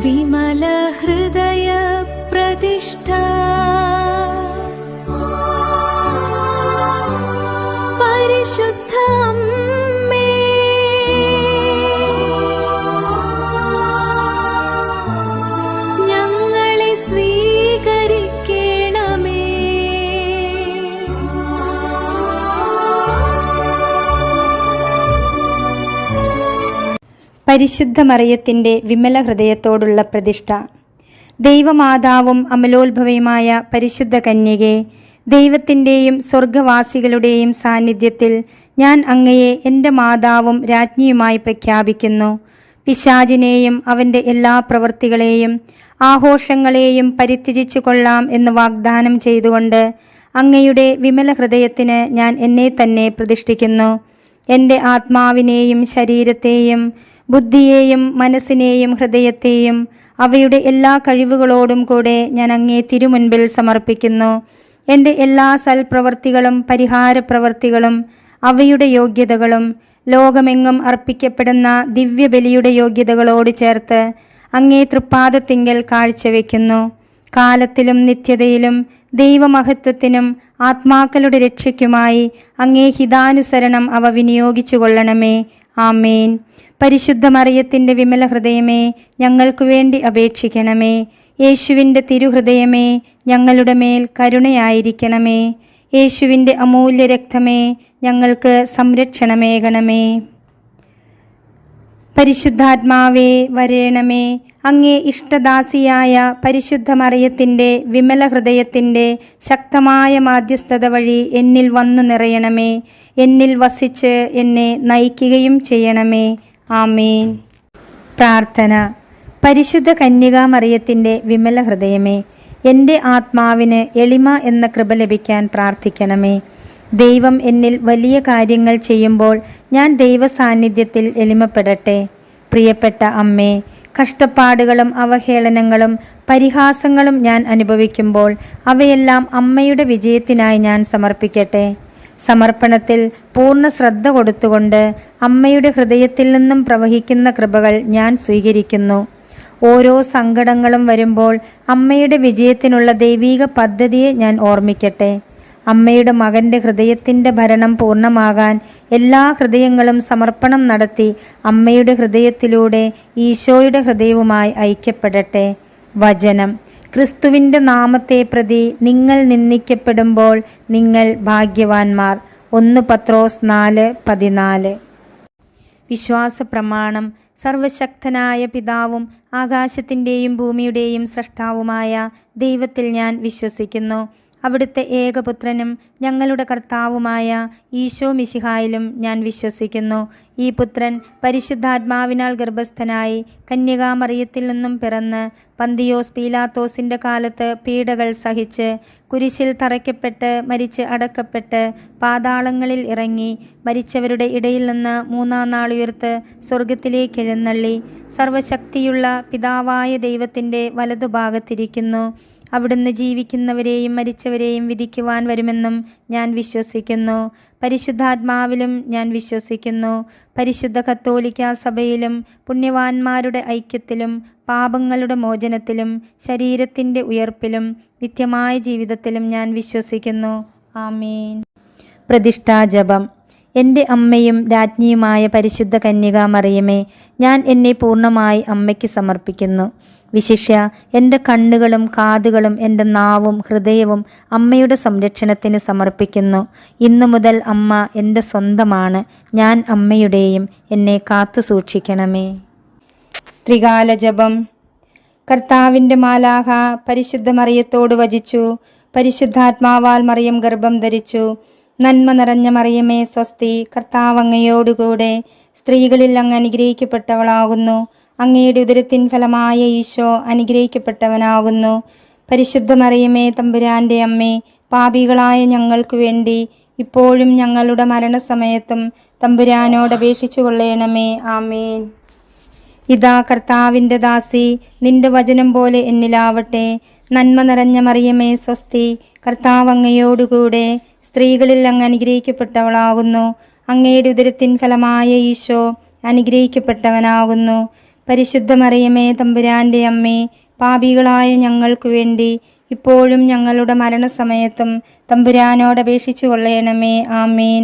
വിമല ഹൃദയ പ്രതിഷ്ഠ പരിശുദ്ധ അമ്മേ, ഞങ്ങളെ സ്വീകരിക്കണമേ. പരിശുദ്ധ മറിയത്തിൻ്റെ വിമല ഹൃദയത്തോടുള്ള പ്രതിഷ്ഠ. ദൈവമാതാവും അമലോത്ഭവയുമായ പരിശുദ്ധ കന്യകെ, ദൈവത്തിൻ്റെയും സ്വർഗവാസികളുടെയും സാന്നിധ്യത്തിൽ ഞാൻ അങ്ങയെ എൻ്റെ മാതാവും രാജ്ഞിയുമായി പ്രഖ്യാപിക്കുന്നു. പിശാചിനെയും അവൻ്റെ എല്ലാ പ്രവൃത്തികളെയും ആഘോഷങ്ങളെയും പരിത്യജിച്ചു കൊള്ളാം എന്ന് വാഗ്ദാനം ചെയ്തുകൊണ്ട് അങ്ങയുടെ വിമല ഹൃദയത്തിന് ഞാൻ എന്നെ തന്നെ പ്രതിഷ്ഠിക്കുന്നു. എൻ്റെ ആത്മാവിനെയും ശരീരത്തെയും ബുദ്ധിയെയും മനസ്സിനെയും ഹൃദയത്തെയും അവയുടെ എല്ലാ കഴിവുകളോടും കൂടെ ഞാൻ അങ്ങേ തിരുമുൻപിൽ സമർപ്പിക്കുന്നു. എൻ്റെ എല്ലാ സൽപ്രവർത്തികളും പരിഹാരപ്രവർത്തികളും അവയുടെ യോഗ്യതകളും ലോകമെങ്ങും അർപ്പിക്കപ്പെടുന്ന ദിവ്യബലിയുടെ യോഗ്യതകളോട് ചേർത്ത് അങ്ങേ തൃപ്പാദത്തിങ്കൽ കാഴ്ചവെക്കുന്നു. കാലത്തിലും നിത്യതയിലും ദൈവമഹത്വത്തിനും ആത്മാക്കളുടെ രക്ഷയ്ക്കുമായി അങ്ങേ ഹിതാനുസരണം അവ വിനിയോഗിച്ചു കൊള്ളണമേ. ആമേൻ. പരിശുദ്ധ മറിയത്തിൻ്റെ വിമല ഹൃദയമേ, ഞങ്ങൾക്കു വേണ്ടി അപേക്ഷിക്കണമേ. യേശുവിൻ്റെ തിരുഹൃദയമേ, ഞങ്ങളുടെ മേൽ കരുണയായിരിക്കണമേ. യേശുവിൻ്റെ അമൂല്യ രക്തമേ, ഞങ്ങൾക്ക് സംരക്ഷണമേകണമേ. പരിശുദ്ധാത്മാവേ വരേണമേ. അങ്ങേ ഇഷ്ടദാസിയായ പരിശുദ്ധ മറിയത്തിൻ്റെ വിമല ഹൃദയത്തിൻ്റെ ശക്തമായ മാധ്യസ്ഥത വഴി എന്നിൽ വന്നു നിറയണമേ. എന്നിൽ വസിച്ച് എന്നെ നയിക്കുകയും ചെയ്യണമേ. ആമേൻ. പ്രാർത്ഥന. പരിശുദ്ധ കന്യകാ മറിയത്തിൻ്റെ വിമല ഹൃദയമേ, എൻ്റെ ആത്മാവിന് എളിമ എന്ന കൃപ ലഭിക്കാൻ പ്രാർത്ഥിക്കണമേ. ദൈവം എന്നിൽ വലിയ കാര്യങ്ങൾ ചെയ്യുമ്പോൾ ഞാൻ ദൈവസാന്നിധ്യത്തിൽ എളിമപ്പെടട്ടെ. പ്രിയപ്പെട്ട അമ്മേ, കഷ്ടപ്പാടുകളും അവഹേളനങ്ങളും പരിഹാസങ്ങളും ഞാൻ അനുഭവിക്കുമ്പോൾ അവയെല്ലാം അമ്മയുടെ വിജയത്തിനായി ഞാൻ സമർപ്പിക്കട്ടെ. സമർപ്പണത്തിൽ പൂർണ്ണ ശ്രദ്ധ കൊടുത്തുകൊണ്ട് അമ്മയുടെ ഹൃദയത്തിൽ നിന്നും പ്രവഹിക്കുന്ന കൃപകൾ ഞാൻ സ്വീകരിക്കുന്നു. ഓരോ സങ്കടങ്ങളും വരുമ്പോൾ അമ്മയുടെ വിജയത്തിനുള്ള ദൈവീക പദ്ധതിയെ ഞാൻ ഓർമ്മിക്കട്ടെ. അമ്മയുടെ മകൻ്റെ ഹൃദയത്തിൻ്റെ ഭരണം പൂർണ്ണമാകാൻ എല്ലാ ഹൃദയങ്ങളും സമർപ്പണം നടത്തി അമ്മയുടെ ഹൃദയത്തിലൂടെ ഈശോയുടെ ഹൃദയവുമായി ഐക്യപ്പെടട്ടെ. വചനം. ക്രിസ്തുവിൻ്റെ നാമത്തെ പ്രതി നിങ്ങൾ നിന്ദിക്കപ്പെടുമ്പോൾ നിങ്ങൾ ഭാഗ്യവാന്മാർ. 1 പത്രോസ് 4:14. വിശ്വാസ പ്രമാണം. സർവശക്തനായ പിതാവും ആകാശത്തിൻ്റെയും ഭൂമിയുടെയും സ്രഷ്ടാവുമായ ദൈവത്തിൽ ഞാൻ വിശ്വസിക്കുന്നു. അവിടുത്തെ ഏകപുത്രനും ഞങ്ങളുടെ കർത്താവുമായ ഈശോ മിശിഹായിലും ഞാൻ വിശ്വസിക്കുന്നു. ഈ പുത്രൻ പരിശുദ്ധാത്മാവിനാൽ ഗർഭസ്ഥനായി കന്യകാമറിയത്തിൽ നിന്നും പിറന്ന് പന്തിയോസ് പീലാത്തോസിൻ്റെ കാലത്ത് പീഡകൾ സഹിച്ച് കുരിശിൽ തറയ്ക്കപ്പെട്ട് മരിച്ച് അടക്കപ്പെട്ട് പാതാളങ്ങളിൽ ഇറങ്ങി മരിച്ചവരുടെ ഇടയിൽ നിന്ന് 3-ാം നാൾ ഉയർത്ത് സ്വർഗത്തിലേക്ക് എഴുന്നള്ളി സർവശക്തിയുള്ള പിതാവായ ദൈവത്തിൻ്റെ വലതുഭാഗത്തിരിക്കുന്നു. അവിടുന്ന് ജീവിക്കുന്നവരെയും മരിച്ചവരെയും വിധിക്കുവാൻ വരുമെന്നും ഞാൻ വിശ്വസിക്കുന്നു. പരിശുദ്ധാത്മാവിലും ഞാൻ വിശ്വസിക്കുന്നു. പരിശുദ്ധ കത്തോലിക്കാ സഭയിലും പുണ്യവാന്മാരുടെ ഐക്യത്തിലും പാപങ്ങളുടെ മോചനത്തിലും ശരീരത്തിൻ്റെ ഉയർപ്പിലും നിത്യമായ ജീവിതത്തിലും ഞാൻ വിശ്വസിക്കുന്നു. ആമേൻ. പ്രതിഷ്ഠാജപം. എൻ്റെ അമ്മയും രാജ്ഞിയുമായ പരിശുദ്ധ കന്യകാ മറിയമേ, ഞാൻ എന്നെ പൂർണ്ണമായി അമ്മയ്ക്ക് സമർപ്പിക്കുന്നു. വിശിഷ്യ എൻ്റെ കണ്ണുകളും കാതുകളും എൻ്റെ നാവും ഹൃദയവും അമ്മയുടെ സംരക്ഷണത്തിന് സമർപ്പിക്കുന്നു. ഇന്നു മുതൽ അമ്മ എൻ്റെ സ്വന്തമാണ്. ഞാൻ അമ്മയുടെയും. എന്നെ കാത്തു സൂക്ഷിക്കണമേ. ത്രികാല ജപം. കർത്താവിൻ്റെ മാലാഖ പരിശുദ്ധ മറിയത്തോട് വചിച്ചു. പരിശുദ്ധാത്മാവാൽ മറിയം ഗർഭം ധരിച്ചു. നന്മ നിറഞ്ഞ മറിയമേ സ്വസ്തി, കർത്താവ് അങ്ങയോടുകൂടെ സ്ത്രീകളിൽ അങ്ങ് അനുഗ്രഹിക്കപ്പെട്ടവളാകുന്നു. അങ്ങയുടെ ഉദരത്തിൻ ഫലമായ ഈശോ അനുഗ്രഹിക്കപ്പെട്ടവനാകുന്നു. പരിശുദ്ധ മറിയമേ തമ്പുരാൻ്റെ അമ്മേ, പാപികളായ ഞങ്ങൾക്ക് വേണ്ടി ഇപ്പോഴും ഞങ്ങളുടെ മരണസമയത്തും തമ്പുരാനോട് അപേക്ഷിച്ചു കൊള്ളണമേ. ആമേൻ. ഇതാ കർത്താവിൻ്റെ ദാസി, നിന്റെ വചനം പോലെ എന്നിലാവട്ടെ. നന്മ നിറഞ്ഞ മറിയമേ സ്വസ്തി, കർത്താവ് അങ്ങയോടുകൂടെ സ്ത്രീകളിൽ അങ്ങ് അനുഗ്രഹിക്കപ്പെട്ടവളാകുന്നു. അങ്ങയുടെ ഉദരത്തിൻ ഫലമായ ഈശോ അനുഗ്രഹിക്കപ്പെട്ടവനാകുന്നു. പരിശുദ്ധ മറിയമേ തമ്പുരാൻ്റെ അമ്മേ, പാപികളായ ഞങ്ങൾക്കു വേണ്ടി ഇപ്പോഴും ഞങ്ങളുടെ മരണസമയത്തും തമ്പുരാനോട് അപേക്ഷിച്ചു കൊള്ളണമേ. ആമേൻ.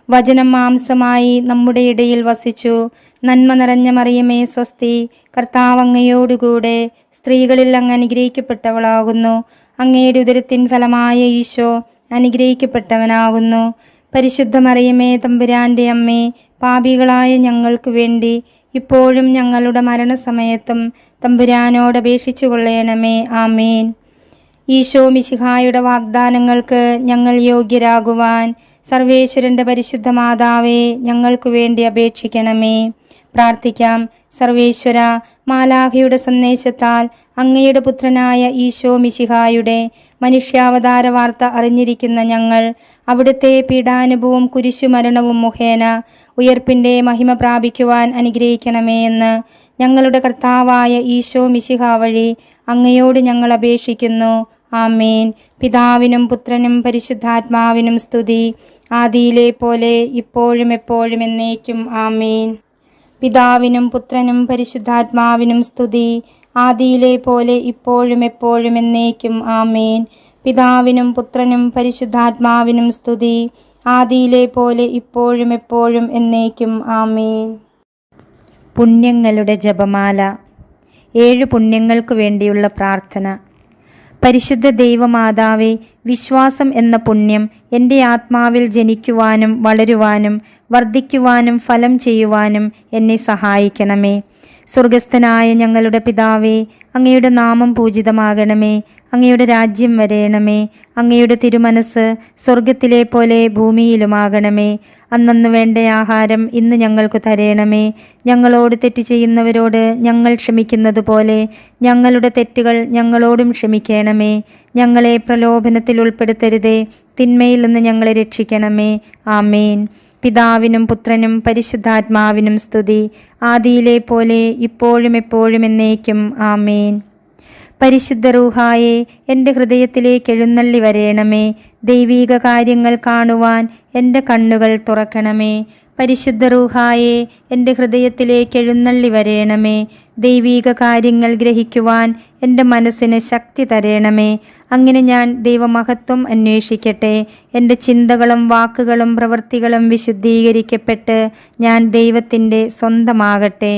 വചനം മാംസമായി നമ്മുടെ ഇടയിൽ വസിച്ചു. നന്മ നിറഞ്ഞ മറിയമേ സ്വസ്തി, കർത്താവ് അങ്ങയോടുകൂടെ സ്ത്രീകളിൽ അങ്ങ് അനുഗ്രഹിക്കപ്പെട്ടവളാകുന്നു. അങ്ങയുടെ ഉദരത്തിൻ ഫലമായ ഈശോ അനുഗ്രഹിക്കപ്പെട്ടവനാകുന്നു. പരിശുദ്ധ മറിയമേ തമ്പുരാൻ്റെ അമ്മേ, പാപികളായ ഞങ്ങൾക്ക് വേണ്ടി ഇപ്പോഴും ഞങ്ങളുടെ മരണസമയത്തും തമ്പുരാനോട് അപേക്ഷിച്ചു കൊള്ളണമേ. ആമേൻ. ഈശോ മിശിഹായുടെ വാഗ്ദാനങ്ങൾക്ക് ഞങ്ങൾ യോഗ്യരാകുവാൻ സർവേശ്വരൻ്റെ പരിശുദ്ധ മാതാവേ, ഞങ്ങൾക്കു വേണ്ടി അപേക്ഷിക്കണമേ. പ്രാർത്ഥിക്കാം. സർവേശ്വര, മാലാഖയുടെ സന്ദേശത്താൽ അങ്ങയുടെ പുത്രനായ ഈശോ മിശിഹായുടെ മനുഷ്യാവതാര വാർത്ത അറിഞ്ഞിരിക്കുന്ന ഞങ്ങൾ അവിടുത്തെ പീഡാനുഭവവും കുരിശുമരണവും മുഖേന ഉയർപ്പിൻ്റെ മഹിമ പ്രാപിക്കുവാൻ അനുഗ്രഹിക്കണമേ എന്ന് ഞങ്ങളുടെ കർത്താവായ ഈശോ മിശിഹ വഴി അങ്ങയോട് ഞങ്ങൾ അപേക്ഷിക്കുന്നു. ആമേൻ. പിതാവിനും പുത്രനും പരിശുദ്ധാത്മാവിനും സ്തുതി, ആദിയിലെ പോലെ ഇപ്പോഴും എപ്പോഴും എന്നേക്കും. ആമേൻ. പിതാവിനും പുത്രനും പരിശുദ്ധാത്മാവിനും സ്തുതി, ആദിയിലെ പോലെ ഇപ്പോഴും എപ്പോഴും എന്നേക്കും. ആമേൻ. പിതാവിനും പുത്രനും പരിശുദ്ധാത്മാവിനും സ്തുതി, ആദിയിലെ പോലെ ഇപ്പോഴും എപ്പോഴും എന്നേക്കും. ആമേൻ. പുണ്യങ്ങളുടെ ജപമാല. 7 പുണ്യങ്ങൾക്ക് വേണ്ടിയുള്ള പ്രാർത്ഥന. പരിശുദ്ധ ദൈവമാതാവേ, വിശ്വാസം എന്ന പുണ്യം എൻ്റെ ആത്മാവിൽ ജനിക്കുവാനും വളരുവാനും വർദ്ധിക്കുവാനും ഫലം ചെയ്യുവാനും എന്നെ സഹായിക്കണമേ. സ്വർഗസ്ഥനായ ഞങ്ങളുടെ പിതാവേ, അങ്ങയുടെ നാമം പൂജിതമാകണമേ. അങ്ങയുടെ രാജ്യം വരേണമേ. അങ്ങയുടെ തിരുമനസ് സ്വർഗത്തിലെ പോലെ ഭൂമിയിലുമാകണമേ. അന്നന്ന് വേണ്ട ആഹാരം ഇന്ന് ഞങ്ങൾക്ക് തരേണമേ. ഞങ്ങളോട് തെറ്റ് ചെയ്യുന്നവരോട് ഞങ്ങൾ ക്ഷമിക്കുന്നത് പോലെ ഞങ്ങളുടെ തെറ്റുകൾ ഞങ്ങളോടും ക്ഷമിക്കണമേ. ഞങ്ങളെ പ്രലോഭനത്തിൽ ഉൾപ്പെടുത്തരുതേ, തിന്മയിൽ നിന്ന് ഞങ്ങളെ രക്ഷിക്കണമേ. ആമേൻ. പിതാവിനും പുത്രനും പരിശുദ്ധാത്മാവിനും സ്തുതി, ആദിയിലെ പോലെ ഇപ്പോഴും എപ്പോഴും എന്നേക്കും. ആമേൻ. പരിശുദ്ധ റൂഹായെ, എൻ്റെ ഹൃദയത്തിലേക്ക് എഴുന്നള്ളി വരേണമേ. ദൈവീക കാര്യങ്ങൾ കാണുവാൻ എൻ്റെ കണ്ണുകൾ തുറക്കണമേ. പരിശുദ്ധ റൂഹായെ, എൻ്റെ ഹൃദയത്തിലേക്ക് എഴുന്നള്ളി വരേണമേ. ദൈവീക കാര്യങ്ങൾ ഗ്രഹിക്കുവാൻ എൻ്റെ മനസ്സിന് ശക്തി തരേണമേ. അങ്ങനെ ഞാൻ ദൈവമഹത്വം അന്വേഷിക്കട്ടെ. എൻ്റെ ചിന്തകളും വാക്കുകളും പ്രവൃത്തികളും വിശുദ്ധീകരിക്കപ്പെട്ട് ഞാൻ ദൈവത്തിൻ്റെ സ്വന്തമാകട്ടെ.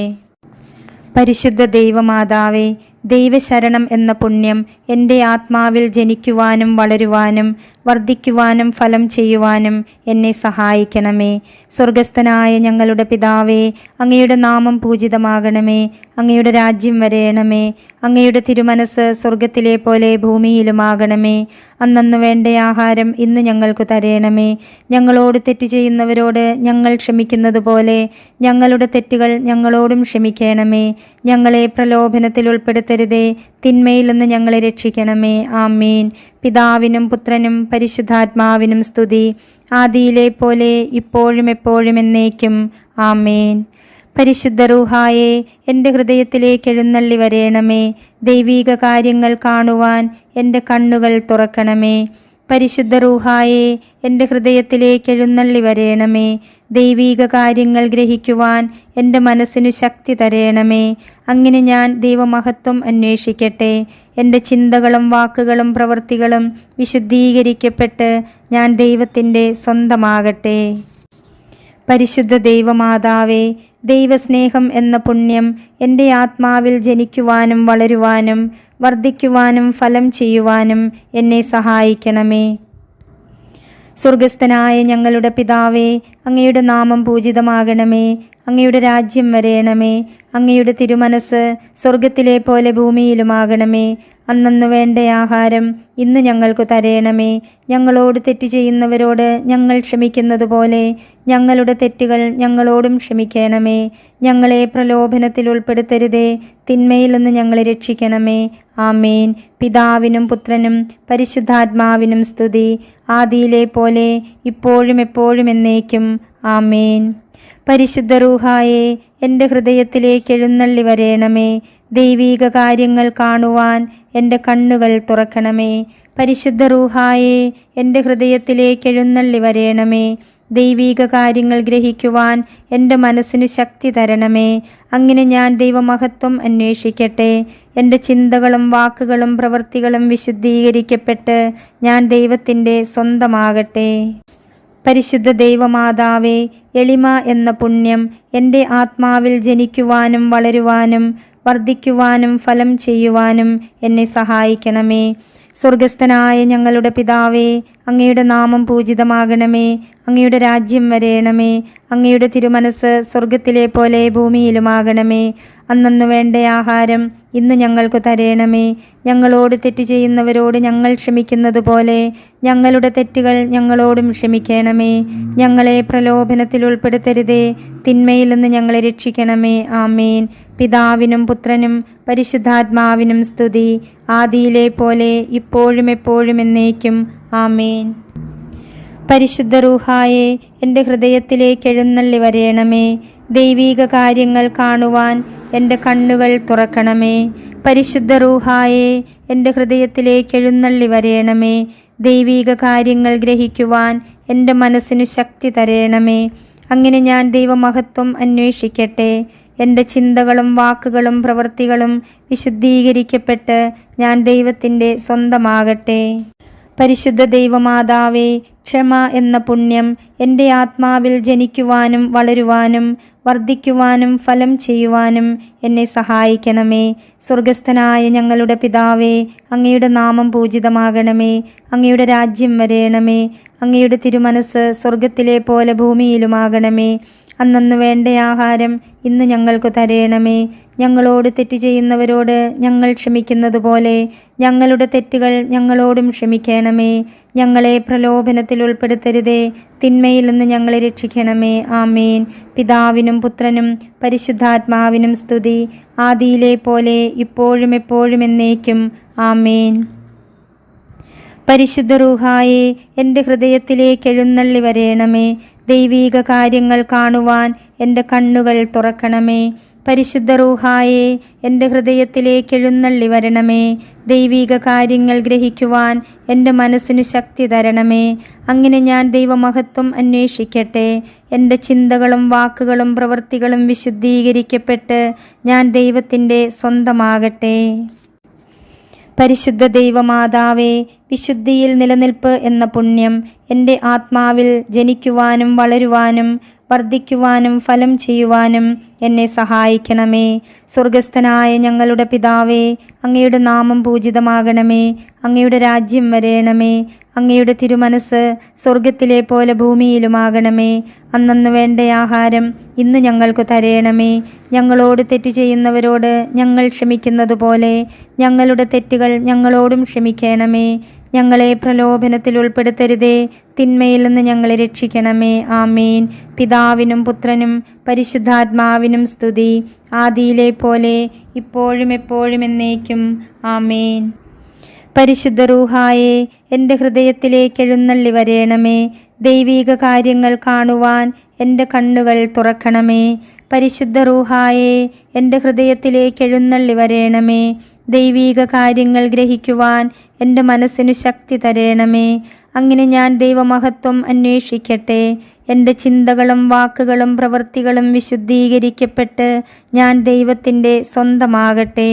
പരിശുദ്ധ ദൈവമാതാവേ, ദൈവശരണം എന്ന പുണ്യം എൻ്റെ ആത്മാവിൽ ജനിക്കുവാനും വളരുവാനും വർദ്ധിക്കുവാനും ഫലം ചെയ്യുവാനും എന്നെ സഹായിക്കണമേ. സ്വർഗസ്ഥനായ ഞങ്ങളുടെ പിതാവേ, അങ്ങയുടെ നാമം പൂജിതമാകണമേ. അങ്ങയുടെ രാജ്യം വരേണമേ. അങ്ങയുടെ തിരുമനസ് സ്വർഗത്തിലെ പോലെ ഭൂമിയിലുമാകണമേ. അന്നന്ന് വേണ്ട ആഹാരം ഇന്ന് ഞങ്ങൾക്ക് തരേണമേ. ഞങ്ങളോട് തെറ്റ് ചെയ്യുന്നവരോട് ഞങ്ങൾ ക്ഷമിക്കുന്നത് പോലെ ഞങ്ങളുടെ തെറ്റുകൾ ഞങ്ങളോടും ക്ഷമിക്കണമേ. ഞങ്ങളെ പ്രലോഭനത്തിൽ ഉൾപ്പെടുത്തരുതേ, തിന്മയിൽ നിന്ന് ഞങ്ങളെ രക്ഷിക്കണമേ. ആമേൻ. പിതാവിനും പുത്രനും പരിശുദ്ധാത്മാവിനും സ്തുതി, ആദിയിലെ പോലെ ഇപ്പോഴും എപ്പോഴും എന്നേക്കും. ആമേൻ. പരിശുദ്ധ റൂഹായെ, എൻ്റെ ഹൃദയത്തിലേക്ക് എഴുന്നള്ളി വരേണമേ. ദൈവീക കാര്യങ്ങൾ കാണുവാൻ എൻ്റെ കണ്ണുകൾ തുറക്കണമേ. പരിശുദ്ധ റൂഹായെ, എൻ്റെ ഹൃദയത്തിലേക്ക് എഴുന്നള്ളി വരേണമേ. ദൈവീക കാര്യങ്ങൾ ഗ്രഹിക്കുവാൻ എൻ്റെ മനസ്സിനു ശക്തി തരേണമേ. അങ്ങനെ ഞാൻ ദൈവമഹത്വം അന്വേഷിക്കട്ടെ. എൻ്റെ ചിന്തകളും വാക്കുകളും പ്രവൃത്തികളും വിശുദ്ധീകരിക്കപ്പെട്ട് ഞാൻ ദൈവത്തിൻ്റെ സ്വന്തമാകട്ടെ. പരിശുദ്ധ ദൈവമാതാവേ, ദൈവസ്നേഹം എന്ന പുണ്യം എൻ്റെ ആത്മാവിൽ ജനിക്കുവാനും വളരുവാനും വർദ്ധിക്കുവാനും ഫലം ചെയ്യുവാനും എന്നെ സഹായിക്കണമേ. സ്വർഗസ്ഥനായ ഞങ്ങളുടെ പിതാവേ, അങ്ങയുടെ നാമം പൂജിതമാകണമേ. അങ്ങയുടെ രാജ്യം വരേണമേ. അങ്ങയുടെ തിരുമനസ് സ്വർഗത്തിലെ പോലെ ഭൂമിയിലുമാകണമേ. അന്നന്ന് വേണ്ട ആഹാരം ഇന്ന് ഞങ്ങൾക്ക് തരേണമേ. ഞങ്ങളോട് തെറ്റ് ചെയ്യുന്നവരോട് ഞങ്ങൾ ക്ഷമിക്കുന്നത് പോലെ ഞങ്ങളുടെ തെറ്റുകൾ ഞങ്ങളോടും ക്ഷമിക്കണമേ. ഞങ്ങളെ പ്രലോഭനത്തിൽ ഉൾപ്പെടുത്തരുതേ, തിന്മയിൽ നിന്ന് ഞങ്ങളെ രക്ഷിക്കണമേ. ആമേൻ. പിതാവിനും പുത്രനും പരിശുദ്ധാത്മാവിനും സ്തുതി, ആദിയിലെ പോലെ ഇപ്പോഴും എപ്പോഴും എന്നേക്കും. ആമേൻ. പരിശുദ്ധ റൂഹായെ, എൻ്റെ ഹൃദയത്തിലേക്ക് എഴുന്നള്ളി വരേണമേ. ദൈവീക കാര്യങ്ങൾ കാണുവാൻ എൻ്റെ കണ്ണുകൾ തുറക്കണമേ. പരിശുദ്ധ റൂഹായെ, എൻ്റെ ഹൃദയത്തിലേക്ക് എഴുന്നള്ളി വരേണമേ. ദൈവീക കാര്യങ്ങൾ ഗ്രഹിക്കുവാൻ എൻ്റെ മനസ്സിനു ശക്തി തരണമേ. അങ്ങനെ ഞാൻ ദൈവമഹത്വം അന്വേഷിക്കട്ടെ. എൻ്റെ ചിന്തകളും വാക്കുകളും പ്രവൃത്തികളും വിശുദ്ധീകരിക്കപ്പെട്ട് ഞാൻ ദൈവത്തിൻ്റെ സ്വന്തമാകട്ടെ. പരിശുദ്ധ ദൈവമാതാവേ, എളിമ എന്ന പുണ്യം എൻ്റെ ആത്മാവിൽ ജനിക്കുവാനും വളരുവാനും വർദ്ധിക്കുവാനും ഫലം ചെയ്യുവാനും എന്നെ സഹായിക്കണമേ. സ്വർഗസ്ഥനായ ഞങ്ങളുടെ പിതാവേ, അങ്ങയുടെ നാമം പൂജിതമാകണമേ. അങ്ങയുടെ രാജ്യം വരേണമേ. അങ്ങയുടെ തിരുമനസ് സ്വർഗത്തിലെ പോലെ ഭൂമിയിലുമാകണമേ. അന്നന്നു വേണ്ട ആഹാരം ഇന്ന് ഞങ്ങൾക്ക് തരേണമേ. ഞങ്ങളോട് തെറ്റ് ചെയ്യുന്നവരോട് ഞങ്ങൾ ക്ഷമിക്കുന്നത് പോലെ ഞങ്ങളുടെ തെറ്റുകൾ ഞങ്ങളോടും ക്ഷമിക്കണമേ. ഞങ്ങളെ പ്രലോഭനത്തിൽ ഉൾപ്പെടുത്തരുതേ, തിന്മയിൽ നിന്ന് ഞങ്ങളെ രക്ഷിക്കണമേ. ആമേൻ. പിതാവിനും പുത്രനും പരിശുദ്ധാത്മാവിനും സ്തുതി, ആദിയിലെ പോലെ ഇപ്പോഴും എപ്പോഴും എന്നേക്കും. ആമേൻ. പരിശുദ്ധ റൂഹായെ, എൻ്റെ ഹൃദയത്തിലേക്ക് എഴുന്നള്ളി വരേണമേ. ദൈവീക കാര്യങ്ങൾ കാണുവാൻ എൻ്റെ കണ്ണുകൾ തുറക്കണമേ. പരിശുദ്ധ റൂഹായെ, എൻ്റെ ഹൃദയത്തിലേക്ക് എഴുന്നള്ളി വരേണമേ. ദൈവീക കാര്യങ്ങൾ ഗ്രഹിക്കുവാൻ എൻ്റെ മനസ്സിനു ശക്തി തരേണമേ. അങ്ങനെ ഞാൻ ദൈവമഹത്വം അന്വേഷിക്കട്ടെ. എൻ്റെ ചിന്തകളും വാക്കുകളും പ്രവൃത്തികളും വിശുദ്ധീകരിക്കപ്പെട്ട് ഞാൻ ദൈവത്തിൻ്റെ സ്വന്തമാകട്ടെ. പരിശുദ്ധ ദൈവമാതാവേ, ക്ഷമ എന്ന പുണ്യം എൻ്റെ ആത്മാവിൽ ജനിക്കുവാനും വളരുവാനും വർദ്ധിക്കുവാനും ഫലം ചെയ്യുവാനും എന്നെ സഹായിക്കണമേ. സ്വർഗസ്ഥനായ ഞങ്ങളുടെ പിതാവേ, അങ്ങയുടെ നാമം പൂജിതമാകണമേ. അങ്ങയുടെ രാജ്യം വരേണമേ. അങ്ങയുടെ തിരുമനസ് സ്വർഗത്തിലെ പോലെ ഭൂമിയിലുമാകണമേ. അന്നന്നു വേണ്ട ആഹാരം ഇന്ന് ഞങ്ങൾക്ക് തരേണമേ. ഞങ്ങളോട് തെറ്റ് ചെയ്യുന്നവരോട് ഞങ്ങൾ ക്ഷമിക്കുന്നത് പോലെ ഞങ്ങളുടെ തെറ്റുകൾ ഞങ്ങളോടും ക്ഷമിക്കണമേ. ഞങ്ങളെ പ്രലോഭനത്തിൽ ഉൾപ്പെടുത്തരുതേ, തിന്മയിൽ നിന്ന് ഞങ്ങളെ രക്ഷിക്കണമേ. ആമേൻ. പിതാവിനും പുത്രനും പരിശുദ്ധാത്മാവിനും സ്തുതി, ആദിയിലെ പോലെ ഇപ്പോഴും എപ്പോഴും എന്നേക്കും. ആമേൻ. പരിശുദ്ധ റൂഹായെ, എൻ്റെ ഹൃദയത്തിലേക്ക് എഴുന്നള്ളി വരേണമേ. ദൈവീക കാര്യങ്ങൾ കാണുവാൻ എൻ്റെ കണ്ണുകൾ തുറക്കണമേ. പരിശുദ്ധ റൂഹായെ, എൻ്റെ ഹൃദയത്തിലേക്ക് എഴുന്നള്ളി വരണമേ. ദൈവീക കാര്യങ്ങൾ ഗ്രഹിക്കുവാൻ എൻ്റെ മനസ്സിനു ശക്തി തരണമേ. അങ്ങനെ ഞാൻ ദൈവമഹത്വം അന്വേഷിക്കട്ടെ. എൻ്റെ ചിന്തകളും വാക്കുകളും പ്രവൃത്തികളും വിശുദ്ധീകരിക്കപ്പെട്ട് ഞാൻ ദൈവത്തിൻ്റെ സ്വന്തമാകട്ടെ. പരിശുദ്ധ ദൈവമാതാവേ, വിശുദ്ധിയിൽ നിലനിൽപ്പ് എന്ന പുണ്യം എൻ്റെ ആത്മാവിൽ ജനിക്കുവാനും വളരുവാനും വർദ്ധിക്കുവാനും ഫലം ചെയ്യുവാനും എന്നെ സഹായിക്കണമേ. സ്വർഗസ്ഥനായ ഞങ്ങളുടെ പിതാവേ, അങ്ങയുടെ നാമം പൂജിതമാകണമേ. അങ്ങയുടെ രാജ്യം വരേണമേ. അങ്ങയുടെ തിരുമനസ് സ്വർഗത്തിലെ പോലെ ഭൂമിയിലുമാകണമേ. അന്നന്നു വേണ്ട ആഹാരം ഇന്ന് ഞങ്ങൾക്ക് തരേണമേ. ഞങ്ങളോട് തെറ്റ് ചെയ്യുന്നവരോട് ഞങ്ങൾ ക്ഷമിക്കുന്നത് പോലെ ഞങ്ങളുടെ തെറ്റുകൾ ഞങ്ങളോടും ക്ഷമിക്കണമേ. ഞങ്ങളെ പ്രലോഭനത്തിൽ ഉൾപ്പെടുത്തരുതേ, തിന്മയിൽ നിന്ന് ഞങ്ങളെ രക്ഷിക്കണമേ. ആമേൻ. പിതാവിനും പുത്രനും പരിശുദ്ധാത്മാവിനും സ്തുതി, ആദിയിലെ പോലെ ഇപ്പോഴും എപ്പോഴും എന്നേക്കും. ആമേൻ. പരിശുദ്ധ റൂഹായെ, എൻ്റെ ഹൃദയത്തിലേക്ക് എഴുന്നള്ളി വരേണമേ. ദൈവീക കാര്യങ്ങൾ കാണുവാൻ എൻ്റെ കണ്ണുകൾ തുറക്കണമേ. പരിശുദ്ധ റൂഹായെ, എൻ്റെ ഹൃദയത്തിലേക്ക് എഴുന്നള്ളി വരേണമേ. ദൈവീക കാര്യങ്ങൾ ഗ്രഹിക്കുവാൻ എൻ്റെ മനസ്സിനു ശക്തി തരേണമേ. അങ്ങനെ ഞാൻ ദൈവമഹത്വം അന്വേഷിക്കട്ടെ. എൻ്റെ ചിന്തകളും വാക്കുകളും പ്രവൃത്തികളും വിശുദ്ധീകരിക്കപ്പെട്ട് ഞാൻ ദൈവത്തിൻ്റെ സ്വന്തമാകട്ടെ.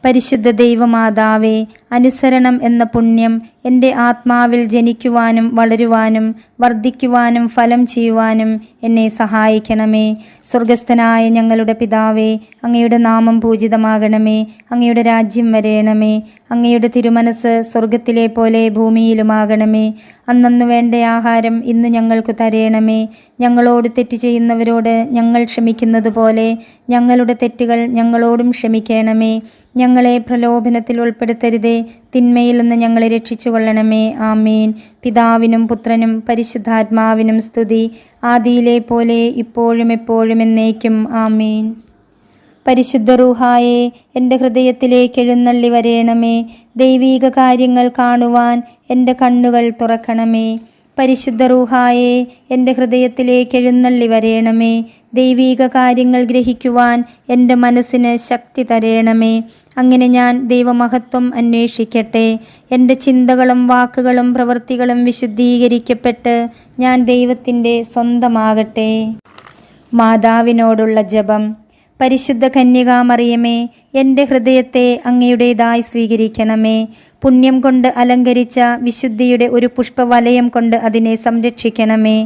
പരിശുദ്ധ ദൈവമാതാവേ, അനുസരണം എന്ന പുണ്യം എൻ്റെ ആത്മാവിൽ ജനിക്കുവാനും വളരുവാനും വർദ്ധിക്കുവാനും ഫലം ചെയ്യുവാനും എന്നെ സഹായിക്കണമേ. സ്വർഗസ്ഥനായ ഞങ്ങളുടെ പിതാവേ, അങ്ങയുടെ നാമം പൂജിതമാകണമേ. അങ്ങയുടെ രാജ്യം വരേണമേ. അങ്ങയുടെ തിരുമനസ് സ്വർഗത്തിലെ പോലെ ഭൂമിയിലുമാകണമേ. അന്നന്നു വേണ്ട ആഹാരം ഇന്ന് ഞങ്ങൾക്ക് തരേണമേ. ഞങ്ങളോട് തെറ്റ് ചെയ്യുന്നവരോട് ഞങ്ങൾ ക്ഷമിക്കുന്നത് പോലെ ഞങ്ങളുടെ തെറ്റുകൾ ഞങ്ങളോടും ക്ഷമിക്കണമേ. ഞങ്ങളെ പ്രലോഭനത്തിൽ ഉൾപ്പെടുത്തരുതേ, തിന്മയിൽ നിന്ന് ഞങ്ങളെ രക്ഷിച്ചു കൊള്ളണമേ. ആമേൻ. പിതാവിനും പുത്രനും പരിശുദ്ധാത്മാവിനും സ്തുതി, ആദിയിലെ പോലെ ഇപ്പോഴും എപ്പോഴും എന്നേക്കും. ആമേൻ. പരിശുദ്ധ റൂഹായെ, എൻ്റെ ഹൃദയത്തിലേക്ക് എഴുന്നള്ളി വരേണമേ. ദൈവീക കാര്യങ്ങൾ കാണുവാൻ എൻ്റെ കണ്ണുകൾ തുറക്കണമേ. പരിശുദ്ധ റൂഹായെ എൻ്റെ ഹൃദയത്തിലേക്ക് എഴുന്നള്ളി വരേണമേ. ദൈവീക കാര്യങ്ങൾ ഗ്രഹിക്കുവാൻ എൻ്റെ മനസ്സിന് ശക്തി തരേണമേ. അങ്ങനെ ഞാൻ ദൈവമഹത്വം അന്വേഷിക്കട്ടെ. എൻ്റെ ചിന്തകളും വാക്കുകളും പ്രവൃത്തികളും വിശുദ്ധീകരിക്കപ്പെട്ട് ഞാൻ ദൈവത്തിൻ്റെ സ്വന്തമാകട്ടെ. മാതാവിനോടുള്ള ജപം. പരിശുദ്ധ കന്യകാമറിയമേ, എൻ്റെ ഹൃദയത്തെ അങ്ങയുടേതായി സ്വീകരിക്കണമേ. പുണ്യം കൊണ്ട് അലങ്കരിച്ച വിശുദ്ധിയുടെ ഒരു പുഷ്പവലയം കൊണ്ട് അതിനെ സംരക്ഷിക്കണമേ.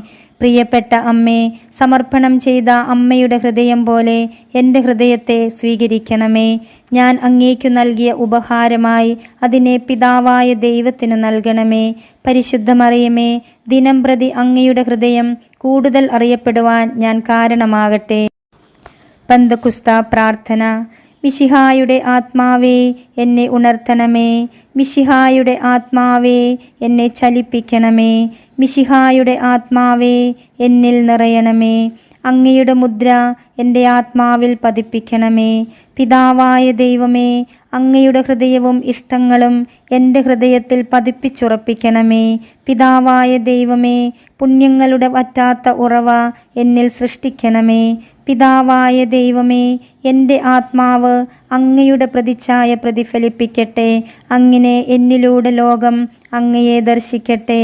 പ്രിയപ്പെട്ട അമ്മേ, സമർപ്പണം ചെയ്ത അമ്മയുടെ ഹൃദയം പോലെ എൻ്റെ ഹൃദയത്തെ സ്വീകരിക്കണമേ. ഞാൻ അങ്ങേക്കു നൽകിയ ഉപഹാരമായി അതിനെ പിതാവായ ദൈവത്തിന് നൽകണമേ. പരിശുദ്ധ മറിയമേ, ദിനം പ്രതി അങ്ങയുടെ ഹൃദയം കൂടുതൽ അറിയപ്പെടുവാൻ ഞാൻ കാരണമാകട്ടെ. പന്തക്കുസ്ത പ്രാർത്ഥന. മിശിഹായുടെ ആത്മാവേ, എന്നെ ഉണർത്തണമേ. മിശിഹായുടെ ആത്മാവേ, എന്നെ ചലിപ്പിക്കണമേ. മിശിഹായുടെ ആത്മാവേ, എന്നിൽ നിറയണമേ. അങ്ങയുടെ മുദ്ര എൻ്റെ ആത്മാവിൽ പതിപ്പിക്കണമേ. പിതാവായ ദൈവമേ, അങ്ങയുടെ ഹൃദയവും ഇഷ്ടങ്ങളും എൻ്റെ ഹൃദയത്തിൽ പതിപ്പിച്ചുറപ്പിക്കണമേ. പിതാവായ ദൈവമേ, പുണ്യങ്ങളുടെ വറ്റാത്ത ഉറവ എന്നിൽ സൃഷ്ടിക്കണമേ. പിതാവായ ദൈവമേ, എൻ്റെ ആത്മാവ് അങ്ങയുടെ പ്രതിച്ഛായ പ്രതിഫലിപ്പിക്കട്ടെ. അങ്ങനെ എന്നിലൂടെ ലോകം അങ്ങയെ ദർശിക്കട്ടെ.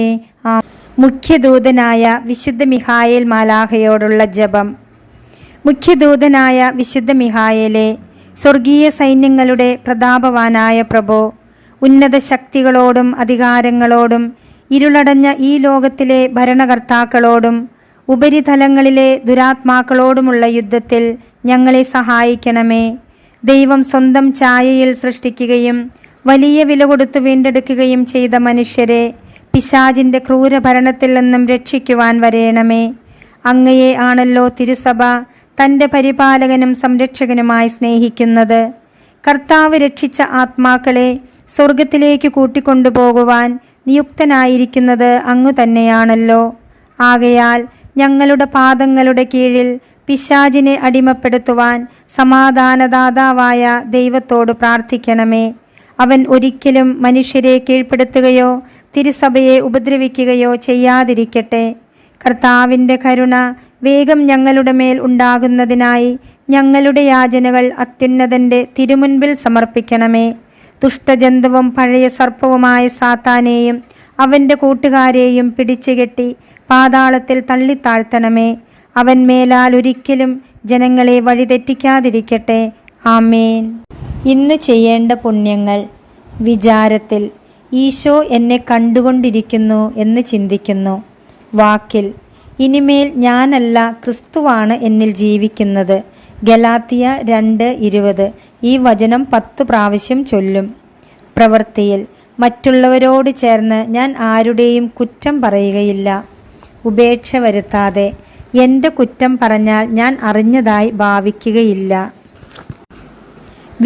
മുഖ്യദൂതനായ വിശുദ്ധ മിഖായേൽ മാലാഖയോടുള്ള ജപം. മുഖ്യദൂതനായ വിശുദ്ധ മിഖായേലെ, സ്വർഗീയ സൈന്യങ്ങളുടെ പ്രതാപവാനായ പ്രഭോ, ഉന്നത ശക്തികളോടും അധികാരങ്ങളോടും ഇരുളടഞ്ഞ ഈ ലോകത്തിലെ ഭരണകർത്താക്കളോടും ഉപരിതലങ്ങളിലെ ദുരാത്മാക്കളോടുമുള്ള യുദ്ധത്തിൽ ഞങ്ങളെ സഹായിക്കണമേ. ദൈവം സ്വന്തം ഛായയിൽ സൃഷ്ടിക്കുകയും വലിയ വില കൊടുത്തു വീണ്ടെടുക്കുകയും ചെയ്ത മനുഷ്യരെ പിശാചിൻ്റെ ക്രൂരഭരണത്തിൽ നിന്നും രക്ഷിക്കുവാൻ വരേണമേ. അങ്ങയെ ആണല്ലോ തിരുസഭ തൻ്റെ പരിപാലകനും സംരക്ഷകനുമായി സ്നേഹിക്കുന്നത്. കർത്താവ് രക്ഷിച്ച ആത്മാക്കളെ സ്വർഗത്തിലേക്ക് കൂട്ടിക്കൊണ്ടുപോകുവാൻ നിയുക്തനായിരിക്കുന്നത് അങ്ങ് തന്നെയാണല്ലോ. ആകയാൽ ഞങ്ങളുടെ പാദങ്ങളുടെ കീഴിൽ പിശാചിനെ അടിമപ്പെടുത്തുവാൻ സമാധാനദാതാവായ ദൈവത്തോട് പ്രാർത്ഥിക്കണമേ. അവൻ ഒരിക്കലും മനുഷ്യരെ കീഴ്പ്പെടുത്തുകയോ തിരുസഭയെ ഉപദ്രവിക്കുകയോ ചെയ്യാതിരിക്കട്ടെ. കർത്താവിൻ്റെ കരുണ വേഗം ഞങ്ങളുടെ മേൽ ഉണ്ടാകുന്നതിനായി ഞങ്ങളുടെ യാചനകൾ അത്യുന്നതൻ്റെ തിരുമുൻപിൽ സമർപ്പിക്കണമേ. ദുഷ്ടജന്തുവും പഴയ സർപ്പവുമായ സാത്താനെയും അവൻ്റെ കൂട്ടുകാരെയും പിടിച്ചുകെട്ടി പാതാളത്തിൽ തള്ളിത്താഴ്ത്തണമേ. അവൻ മേലാൽ ഒരിക്കലും ജനങ്ങളെ വഴിതെറ്റിക്കാതിരിക്കട്ടെ. ആമേൻ. ഇന്ന് ചെയ്യേണ്ട പുണ്യങ്ങൾ. വിചാരത്തിൽ ഈശോ എന്നെ കണ്ടുകൊണ്ടിരിക്കുന്നു എന്ന് ചിന്തിക്കുന്നു. വാക്കിൽ ഇനിമേൽ ഞാനല്ല, ക്രിസ്തുവാണ് എന്നിൽ ജീവിക്കുന്നത്. ഗലാത്തിയ 2:20. ഈ വചനം 10 പ്രാവശ്യം ചൊല്ലും. പ്രവൃത്തിയിൽ മറ്റുള്ളവരോട് ചേർന്ന് ഞാൻ ആരുടെയും കുറ്റം പറയുകയില്ല. ഉപേക്ഷ വരുത്താതെ എൻ്റെ കുറ്റം പറഞ്ഞാൽ ഞാൻ അറിഞ്ഞതായി ഭാവിക്കുകയില്ല.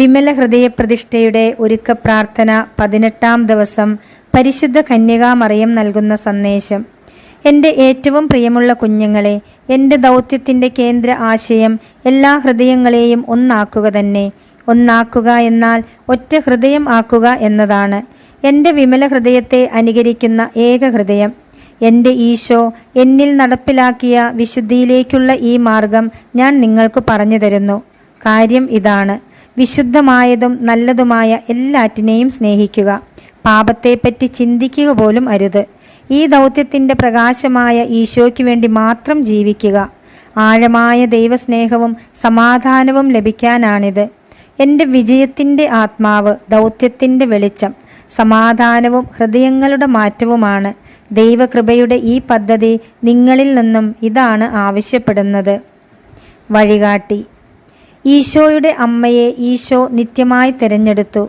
വിമല ഹൃദയപ്രതിഷ്ഠയുടെ ഒരുക്ക പ്രാർത്ഥന 18-ാം ദിവസം. പരിശുദ്ധ കന്യകാമറിയം നൽകുന്ന സന്ദേശം. എൻ്റെ ഏറ്റവും പ്രിയമുള്ള കുഞ്ഞുങ്ങളെ, എൻ്റെ ദൗത്യത്തിൻ്റെ കേന്ദ്ര ആശയം എല്ലാ ഹൃദയങ്ങളെയും ഒന്നാക്കുക തന്നെ. ഒന്നാക്കുക എന്നാൽ ഒറ്റ ഹൃദയം ആക്കുക എന്നതാണ്. എൻ്റെ വിമല ഹൃദയത്തെ അനുകരിക്കുന്ന ഏക ഹൃദയം. എൻ്റെ ഈശോ എന്നിൽ നടപ്പിലാക്കിയ വിശുദ്ധിയിലേക്കുള്ള ഈ മാർഗം ഞാൻ നിങ്ങൾക്ക് പറഞ്ഞു തരുന്നു. കാര്യം ഇതാണ്: വിശുദ്ധമായതും നല്ലതുമായ എല്ലാറ്റിനെയും സ്നേഹിക്കുക. പാപത്തെപ്പറ്റി ചിന്തിക്കുക പോലും അരുത്. ഈ ദൗത്യത്തിൻ്റെ പ്രകാശമായ ഈശോയ്ക്ക് വേണ്ടി മാത്രം ജീവിക്കുക. ആഴമായ ദൈവസ്നേഹവും സമാധാനവും ലഭിക്കാനാണിത്. എൻ്റെ വിജയത്തിൻ്റെ ആത്മാവ്, ദൗത്യത്തിൻ്റെ വെളിച്ചം, സമാധാനവും ഹൃദയങ്ങളുടെ മാറ്റവുമാണ്. ദൈവകൃപയുടെ ഈ പദ്ധതി നിങ്ങളിൽ നിന്നും ഇതാണ് ആവശ്യപ്പെടുന്നത്. വഴികാട്ടി. ഈശോയുടെ അമ്മയെ ഈശോ നിത്യമായി തിരഞ്ഞെടുത്തു.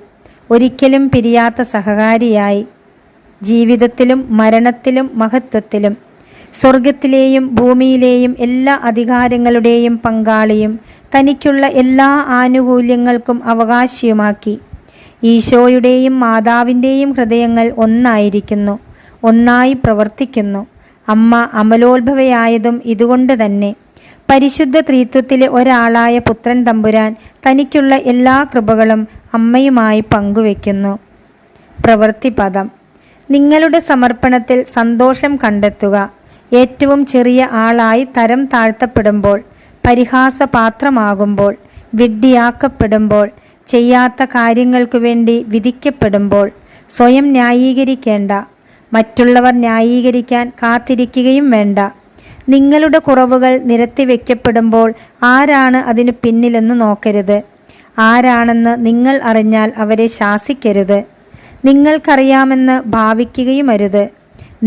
ഒരിക്കലും പിരിയാത്ത സഹകാരിയായി. ജീവിതത്തിലും മരണത്തിലും മഹത്വത്തിലും സ്വർഗത്തിലെയും ഭൂമിയിലെയും എല്ലാ അധികാരങ്ങളുടെയും പങ്കാളിയും തനിക്കുള്ള എല്ലാ ആനുകൂല്യങ്ങൾക്കും അവകാശിയുമാക്കി. ഈശോയുടെയും മാതാവിൻ്റെയും ഹൃദയങ്ങൾ ഒന്നായിരിക്കുന്നു, ഒന്നായി പ്രവർത്തിക്കുന്നു. അമ്മ അമലോത്ഭവയായതും ഇതുകൊണ്ട് തന്നെ. പരിശുദ്ധ ത്രിത്വത്തിലെ ഒരാളായ പുത്രൻ തമ്പുരാൻ തനിക്കുള്ള എല്ലാ കൃപകളും അമ്മയുമായി പങ്കുവെക്കുന്നു. പ്രവൃത്തിപദം. നിങ്ങളുടെ സമർപ്പണത്തിൽ സന്തോഷം കണ്ടെത്തുക. ഏറ്റവും ചെറിയ ആളായി തരം താഴ്ത്തപ്പെടുമ്പോൾ, പരിഹാസപാത്രമാകുമ്പോൾ, വിഡ്ഢിയാക്കപ്പെടുമ്പോൾ, ചെയ്യാത്ത കാര്യങ്ങൾക്കു വേണ്ടി വിധിക്കപ്പെടുമ്പോൾ സ്വയം ന്യായീകരിക്കേണ്ട. മറ്റുള്ളവർ ന്യായീകരിക്കാൻ കാത്തിരിക്കുകയും വേണ്ട. നിങ്ങളുടെ കുറവുകൾ നിരത്തിവെക്കപ്പെടുമ്പോൾ ആരാണ് അതിനു പിന്നിലെന്ന് നോക്കരുത്. ആരാണെന്ന് നിങ്ങൾ അറിഞ്ഞാൽ അവരെ ശാസിക്കരുത്. നിങ്ങൾക്കറിയാമെന്ന് ഭാവിക്കുകയുമരുത്.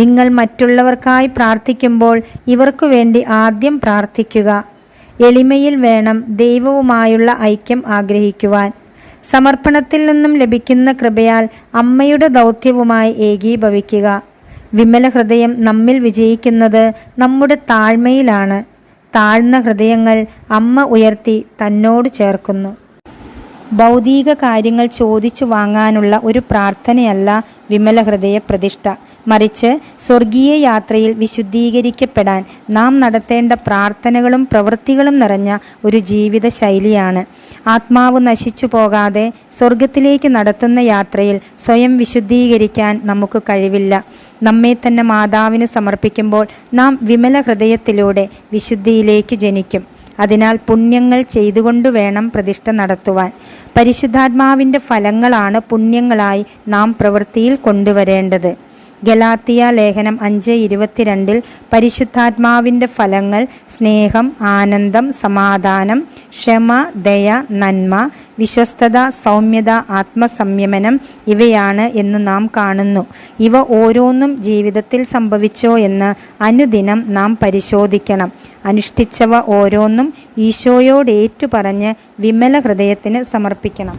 നിങ്ങൾ മറ്റുള്ളവർക്കായി പ്രാർത്ഥിക്കുമ്പോൾ ഇവർക്കു വേണ്ടി ആദ്യം പ്രാർത്ഥിക്കുക. എളിമയിൽ വേണം ദൈവവുമായുള്ള ഐക്യം ആഗ്രഹിക്കുവാൻ. സമർപ്പണത്തിൽ നിന്നും ലഭിക്കുന്ന കൃപയാൽ അമ്മയുടെ ദൗത്യവുമായി ഏകീഭവിക്കുക. വിമല ഹൃദയം നമ്മിൽ വിജയിക്കുന്നത് നമ്മുടെ താഴ്മയിലാണ്. താഴ്ന്ന ഹൃദയങ്ങൾ അമ്മ ഉയർത്തി തന്നോട് ചേർക്കുന്നു. ഭൗതിക കാര്യങ്ങൾ ചോദിച്ചു വാങ്ങാനുള്ള ഒരു പ്രാർത്ഥനയല്ല വിമല ഹൃദയ പ്രതിഷ്ഠ. മറിച്ച് സ്വർഗീയ യാത്രയിൽ വിശുദ്ധീകരിക്കപ്പെടാൻ നാം നടത്തേണ്ട പ്രാർത്ഥനകളും പ്രവൃത്തികളും നിറഞ്ഞ ഒരു ജീവിത ശൈലിയാണ്. ആത്മാവ് നശിച്ചു പോകാതെ സ്വർഗത്തിലേക്ക് നടത്തുന്ന യാത്രയിൽ സ്വയം വിശുദ്ധീകരിക്കാൻ നമുക്ക് കഴിവില്ല. നമ്മെ തന്നെ മാതാവിന് സമർപ്പിക്കുമ്പോൾ നാം വിമല ഹൃദയത്തിലൂടെ വിശുദ്ധിയിലേക്ക് ജനിക്കും. അതിനാൽ പുണ്യങ്ങൾ ചെയ്തുകൊണ്ടു വേണം പ്രതിഷ്ഠ നടത്തുവാൻ. പരിശുദ്ധാത്മാവിൻ്റെ ഫലങ്ങളാണ് പുണ്യങ്ങളായി നാം പ്രവൃത്തിയിൽ കൊണ്ടുവരേണ്ടത്. ഗലാത്തിയ ലേഖനം 5:22 പരിശുദ്ധാത്മാവിൻ്റെ ഫലങ്ങൾ സ്നേഹം, ആനന്ദം, സമാധാനം, ക്ഷമ, ദയ, നന്മ, വിശ്വസ്തത, സൗമ്യത, ആത്മസംയമനം ഇവയാണ് എന്ന് നാം കാണുന്നു. ഇവ ഓരോന്നും ജീവിതത്തിൽ സംഭവിച്ചോ എന്ന് അനുദിനം നാം പരിശോധിക്കണം. അനുഷ്ഠിച്ചവ ഓരോന്നും ഈശോയോട് ഏറ്റുപറഞ്ഞ് വിമല ഹൃദയത്തിന് സമർപ്പിക്കണം.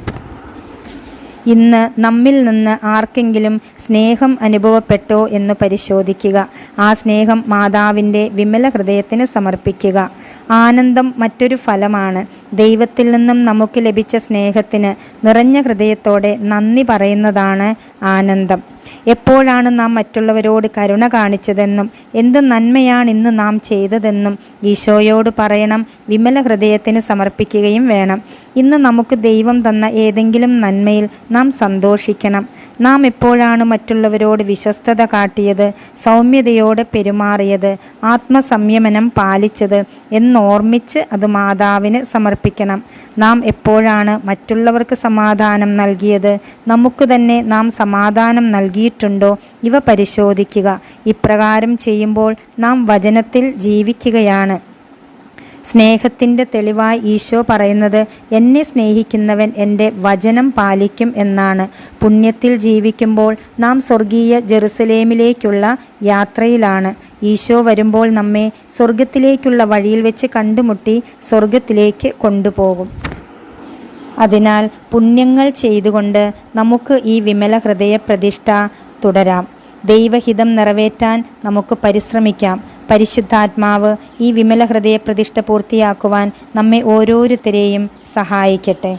ഇന്ന് നമ്മിൽ നിന്ന് ആർക്കെങ്കിലും സ്നേഹം അനുഭവപ്പെട്ടോ എന്ന് പരിശോധിക്കുക. ആ സ്നേഹം മാതാവിൻ്റെ വിമല ഹൃദയത്തിന് സമർപ്പിക്കുക. ആനന്ദം മറ്റൊരു ഫലമാണ്. ദൈവത്തിൽ നിന്നും നമുക്ക് ലഭിച്ച സ്നേഹത്തിന് നിറഞ്ഞ ഹൃദയത്തോടെ നന്ദി പറയുന്നതാണ് ആനന്ദം. എപ്പോഴാണ് നാം മറ്റുള്ളവരോട് കരുണ കാണിച്ചതെന്നും എന്ത് നന്മയാണ് ഇന്ന് നാം ചെയ്തതെന്നും ഈശോയോട് പറയണം. വിമല ഹൃദയത്തിന് സമർപ്പിക്കുകയും വേണം. ഇന്ന് നമുക്ക് ദൈവം തന്ന ഏതെങ്കിലും നന്മയിൽ നാം സന്തോഷിക്കണം. നാം എപ്പോഴാണ് മറ്റുള്ളവരോട് വിശ്വസ്തത കാട്ടിയത്, സൗമ്യതയോടെ പെരുമാറിയത്, ആത്മസംയമനം പാലിച്ചത് എന്നോർമ്മിച്ച് അത് മാതാവിന് സമർപ്പിക്കണം. നാം എപ്പോഴാണ് മറ്റുള്ളവർക്ക് സമാധാനം നൽകിയത്, നമുക്ക് തന്നെ നാം സമാധാനം നൽകിയിട്ടുണ്ടോ ഇവ പരിശോധിക്കുക. ഇപ്രകാരം ചെയ്യുമ്പോൾ നാം വചനത്തിൽ ജീവിക്കുകയാണ്. സ്നേഹത്തിൻ്റെ തെളിവായി ഈശോ പറയുന്നത്, എന്നെ സ്നേഹിക്കുന്നവൻ എൻ്റെ വചനം പാലിക്കും എന്നാണ്. പുണ്യത്തിൽ ജീവിക്കുമ്പോൾ നാം സ്വർഗീയ ജെറുസലേമിലേക്കുള്ള യാത്രയിലാണ്. ഈശോ വരുമ്പോൾ നമ്മെ സ്വർഗത്തിലേക്കുള്ള വഴിയിൽ വെച്ച് കണ്ടുമുട്ടി സ്വർഗത്തിലേക്ക് കൊണ്ടുപോകും. അതിനാൽ പുണ്യങ്ങൾ ചെയ്തുകൊണ്ട് നമുക്ക് ഈ വിമല ഹൃദയ പ്രതിഷ്ഠ തുടരാം. ദൈവഹിതം നിറവേറ്റാൻ നമുക്ക് പരിശ്രമിക്കാം. പരിശുദ്ധാത്മാവ് ഈ വിമല ഹൃദയ പ്രതിഷ്ഠ പൂർത്തിയാക്കുവാൻ നമ്മെ ഓരോരുത്തരെയും സഹായിക്കട്ടെ.